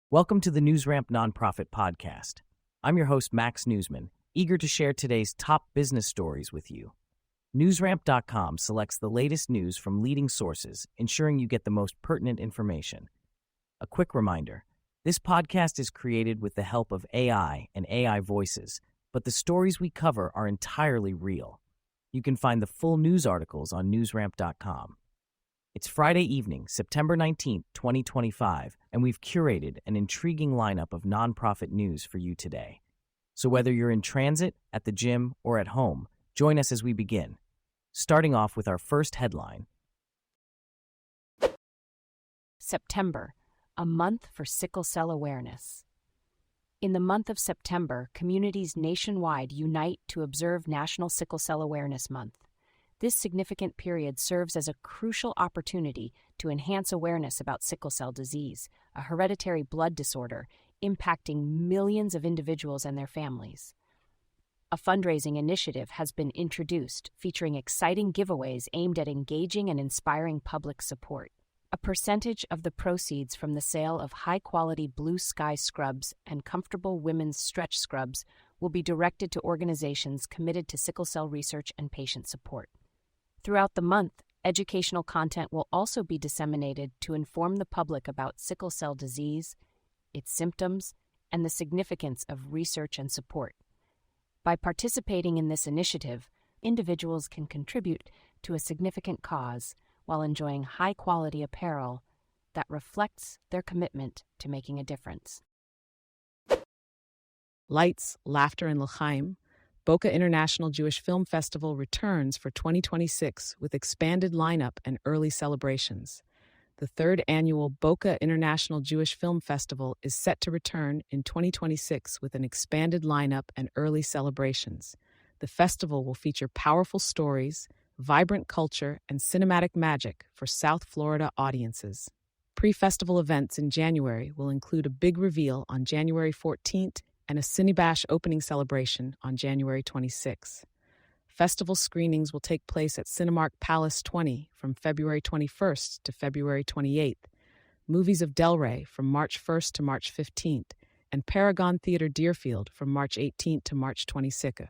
Welcome to the NewsRamp Nonprofit Podcast. I'm your host, Max Newsman, eager to share today's top business stories with you. NewsRamp.com selects the latest news from leading sources, ensuring you get the most pertinent information. A quick reminder, this podcast is created with the help of AI and AI voices, but the stories we cover are entirely real. You can find the full news articles on NewsRamp.com. It's Friday evening, September 19th, 2025, and we've curated an intriguing lineup of nonprofit news for you today. So whether you're in transit, at the gym, or at home, join us as we begin. Starting off with our first headline. September, a month for sickle cell awareness. In the month of September, communities nationwide unite to observe National Sickle Cell Awareness Month. This significant period serves as a crucial opportunity to enhance awareness about sickle cell disease, a hereditary blood disorder impacting millions of individuals and their families. A fundraising initiative has been introduced, featuring exciting giveaways aimed at engaging and inspiring public support. A percentage of the proceeds from the sale of high-quality blue sky scrubs and comfortable women's stretch scrubs will be directed to organizations committed to sickle cell research and patient support. Throughout the month, educational content will also be disseminated to inform the public about sickle cell disease, its symptoms, and the significance of research and support. By participating in this initiative, individuals can contribute to a significant cause while enjoying high-quality apparel that reflects their commitment to making a difference. Lights, Laughter, and L'chaim, Boca International Jewish Film Festival returns for 2026 with expanded lineup and early celebrations. The third annual Boca International Jewish Film Festival is set to return in 2026 with an expanded lineup and early celebrations. The festival will feature powerful stories, vibrant culture, and cinematic magic for South Florida audiences. Pre-festival events in January will include a big reveal on January 14th and a Cinebash opening celebration on January 26th. Festival screenings will take place at Cinemark Palace 20 from February 21st to February 28th, Movies of Delray from March 1st to March 15th, and Paragon Theater Deerfield from March 18th to March 22nd.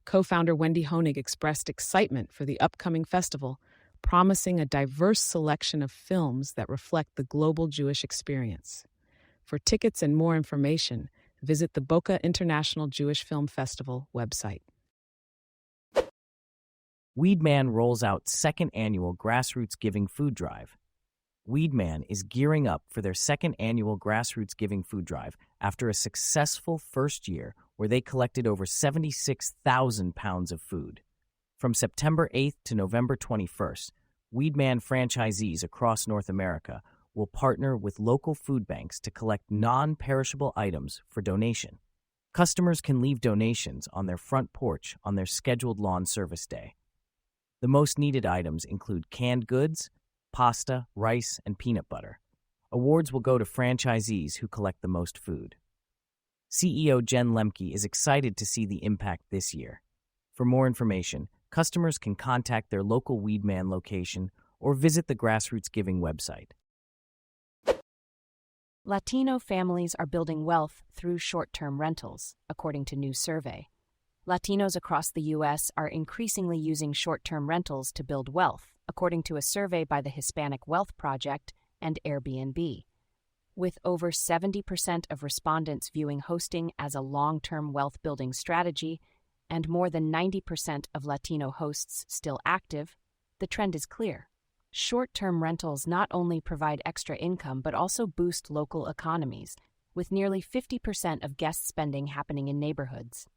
Co-founder Wendy Honig expressed excitement for the upcoming festival, promising a diverse selection of films that reflect the global Jewish experience. For tickets and more information, visit the Boca International Jewish Film Festival website. Weedman rolls out second annual Grassroots Giving Food Drive. Weedman is gearing up for their second annual Grassroots Giving Food Drive after a successful first year where they collected over 76,000 pounds of food. From September 8th to November 21st, Weedman franchisees across North America will partner with local food banks to collect non-perishable items for donation. Customers can leave donations on their front porch on their scheduled lawn service day. The most needed items include canned goods, pasta, rice, and peanut butter. Awards will go to franchisees who collect the most food. CEO Jen Lemke is excited to see the impact this year. For more information, customers can contact their local Weedman location or visit the Grassroots Giving website. Latino families are building wealth through short-term rentals, according to new survey. Latinos across the U.S. are increasingly using short-term rentals to build wealth, according to a survey by the Hispanic Wealth Project and Airbnb. With over 70% of respondents viewing hosting as a long-term wealth-building strategy and more than 90% of Latino hosts still active, the trend is clear. Short-term rentals not only provide extra income but also boost local economies, with nearly 50% of guest spending happening in neighborhoods.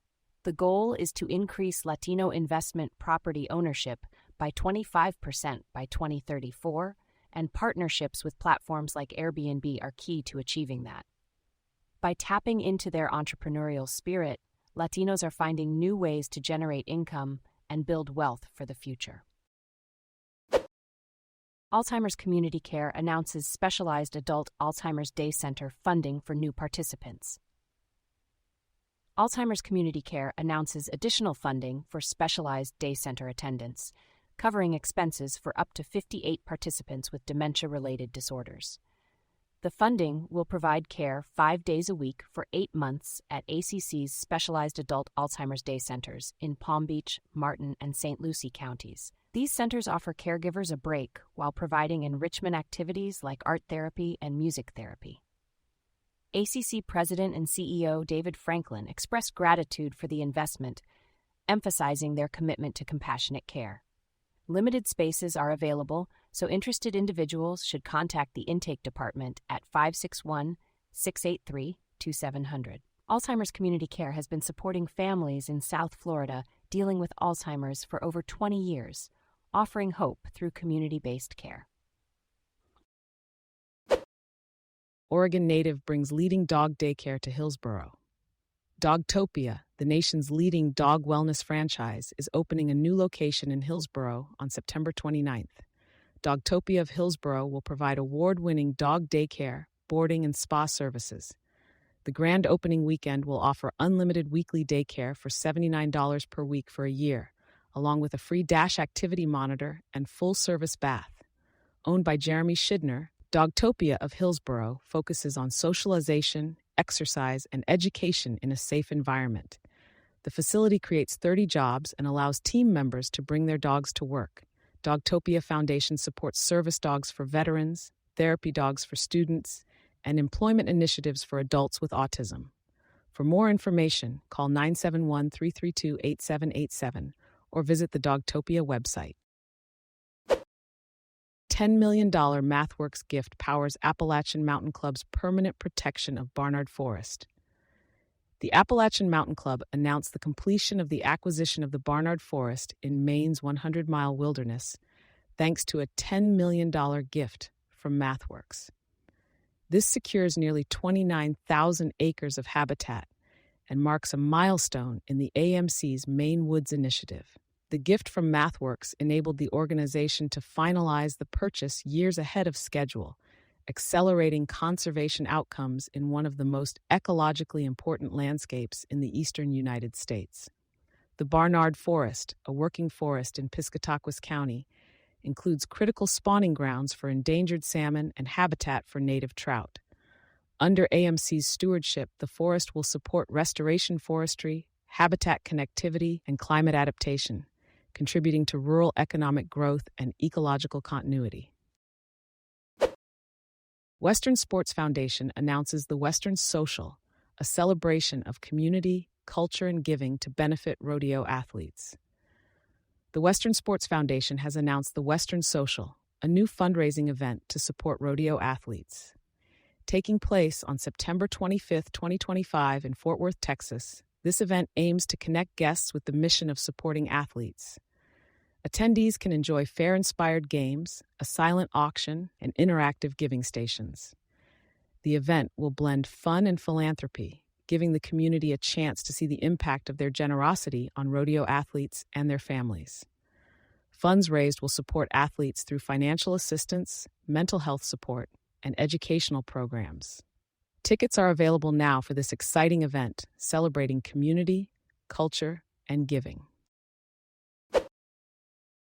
The goal is to increase Latino investment property ownership by 25% by 2034, and partnerships with platforms like Airbnb are key to achieving that. By tapping into their entrepreneurial spirit, Latinos are finding new ways to generate income and build wealth for the future. Alzheimer's Community Care announces specialized adult Alzheimer's Day Center funding for new participants. Alzheimer's Community Care announces additional funding for specialized day center attendance, covering expenses for up to 58 participants with dementia-related disorders. The funding will provide care 5 days a week for 8 months at ACC's Specialized Adult Alzheimer's Day Centers in Palm Beach, Martin, and St. Lucie counties. These centers offer caregivers a break while providing enrichment activities like art therapy and music therapy. ACC President and CEO David Franklin expressed gratitude for the investment, emphasizing their commitment to compassionate care. Limited spaces are available, so interested individuals should contact the intake department at 561-683-2700. Alzheimer's Community Care has been supporting families in South Florida dealing with Alzheimer's for over 20 years, offering hope through community-based care. Oregon native brings leading dog daycare to Hillsboro. Dogtopia, the nation's leading dog wellness franchise, is opening a new location in Hillsboro on September 29th. Dogtopia of Hillsboro will provide award-winning dog daycare, boarding, and spa services. The grand opening weekend will offer unlimited weekly daycare for $79 per week for a year, along with a free Dash activity monitor and full-service bath. Owned by Jeremy Shidner, Dogtopia of Hillsboro focuses on socialization, exercise, and education in a safe environment. The facility creates 30 jobs and allows team members to bring their dogs to work. Dogtopia Foundation supports service dogs for veterans, therapy dogs for students, and employment initiatives for adults with autism. For more information, call 971-332-8787 or visit the Dogtopia website. $10 million MathWorks gift powers Appalachian Mountain Club's permanent protection of Barnard Forest. The Appalachian Mountain Club announced the completion of the acquisition of the Barnard Forest in Maine's 100-mile wilderness, thanks to a $10 million gift from MathWorks. This secures nearly 29,000 acres of habitat and marks a milestone in the AMC's Maine Woods Initiative. The gift from MathWorks enabled the organization to finalize the purchase years ahead of schedule, accelerating conservation outcomes in one of the most ecologically important landscapes in the eastern United States. The Barnard Forest, a working forest in Piscataquis County, includes critical spawning grounds for endangered salmon and habitat for native trout. Under AMC's stewardship, the forest will support restoration forestry, habitat connectivity, and climate adaptation, contributing to rural economic growth and ecological continuity. Western Sports Foundation announces the Western Social, a celebration of community, culture, and giving to benefit rodeo athletes. The Western Sports Foundation has announced the Western Social, a new fundraising event to support rodeo athletes. Taking place on September 25, 2025 in Fort Worth, Texas, this event aims to connect guests with the mission of supporting athletes. Attendees can enjoy fair-inspired games, a silent auction, and interactive giving stations. The event will blend fun and philanthropy, giving the community a chance to see the impact of their generosity on rodeo athletes and their families. Funds raised will support athletes through financial assistance, mental health support, and educational programs. Tickets are available now for this exciting event, celebrating community, culture, and giving.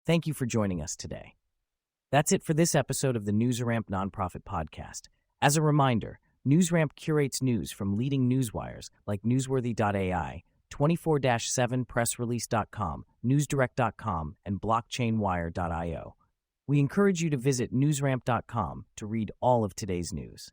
Thank you for joining us today. That's it for this episode of the NewsRamp Nonprofit Podcast. As a reminder, NewsRamp curates news from leading newswires like Newsworthy.ai, 24-7pressrelease.com, NewsDirect.com, and BlockchainWire.io. We encourage you to visit newsramp.com to read all of today's news.